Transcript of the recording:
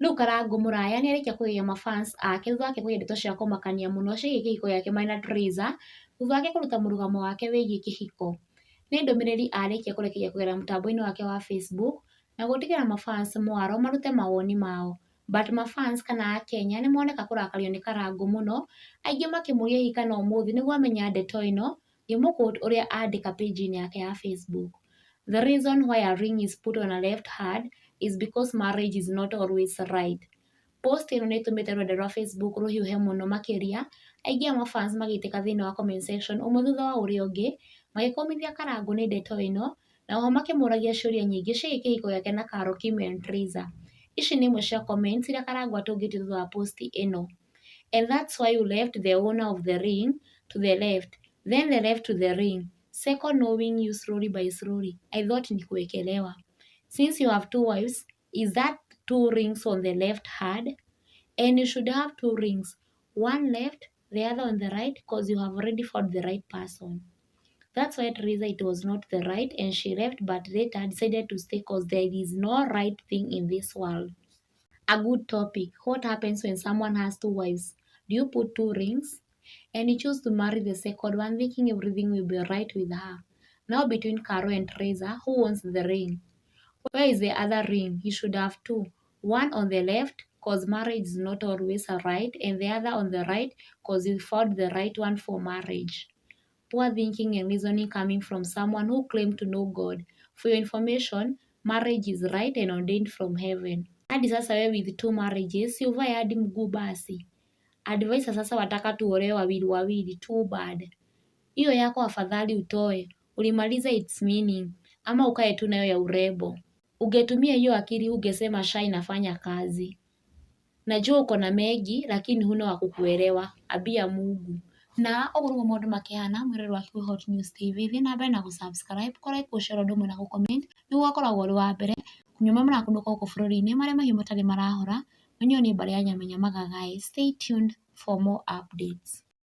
Rĩu Karangũ mũraya nĩarĩkia kũgĩa mafans ake thutha wake kũgĩa ndeto cia kũmakania mũno ciĩgiĩ kĩhiko gĩake marĩ na Traizer thutha wake kũruta mũrũgamo wake wĩgiĩ kĩhiko. Nĩ ndũmĩrĩri arĩkia kũrekeria kũgerera mũtambo-inĩ wake wa Facebook na gũtigĩra mafans mwaro marute mawoni mao. But mafans kana Akenya nĩmoneka kũrakario nĩ Karangũ mũno, aingĩ makĩmũria hihi kana ũmũthĩ nĩguo amenya ndeto ĩno, ngĩmũ quote ũrĩa andĩka page-inĩ yake ya Facebook. The reason why a ring is put on a left hand is because marriage is not always right. Post ĩno nĩ ĩtũmĩte rũrenda rwa Facebook rũhiũhe mũno makĩria, aingĩ a mafans magĩtĩka thĩinĩ wa comment section ũmwe thutha wa ũrĩa ũngĩ, magĩkũmithia Karangũ nĩ ndeto ĩno, na oho makĩmũragia ciũria nyingĩ ciĩgiĩ kĩhiko gĩake na Carol Kimwe and Traizer. Ici nĩ imwe cia comments iria Karangũ atũngĩtio thutha wa post ĩno. And that's why you left the owner of the ring to the left, then the left to the ring. Second knowing you slowly by slowly. I thought nikuwekelewa. Since you have two wives, is that two rings on the left hand? And you should have two rings, one left, the other on the right, because you have already found the right person. That's why Traizer, it was not the right and she left, but later decided to stay because there is no right thing in this world. A good topic. What happens when someone has two wives? Do you put two rings? And you choose to marry the second one thinking everything will be right with her. Now between Carol and Traizer, who wants the ring? Where is the other ring? You should have two. One on the left, because marriage is not always right, and the other on the right, because you found the right one for marriage. Poor thinking and reasoning coming from someone who claimed to know God. For your information, marriage is right and ordained from heaven. Hadi sasa wewe with two marriages, si uvae hadi mguu basi. Advice sasa wataka tuolewe wawili wawili, too bad. Hiyo yako afadhali utoe, ulimaliza its meaning, ama ukae tu nayo ya urembo. Ungetumia hiyo akili ungesema SHA inafanya kazi. Najua uko na mengi lakini huna wa kukuelewa, ambia Mungu. Na ũguo maũndũ makĩhana mwĩrĩ wa Hot News TV thiĩ na mbere na gũsubscribe, kũlike, gũshare ũndũ ũmwe na gũcomment nĩguo akoragwo ũrĩ wa mbere kũnyuma marakunũka gũkũ bũrũri-inĩ marĩa mahiũ matarĩ marahora, menyo nĩ mbarĩ ya Nyamenya Magagai. Stay tuned for more updates.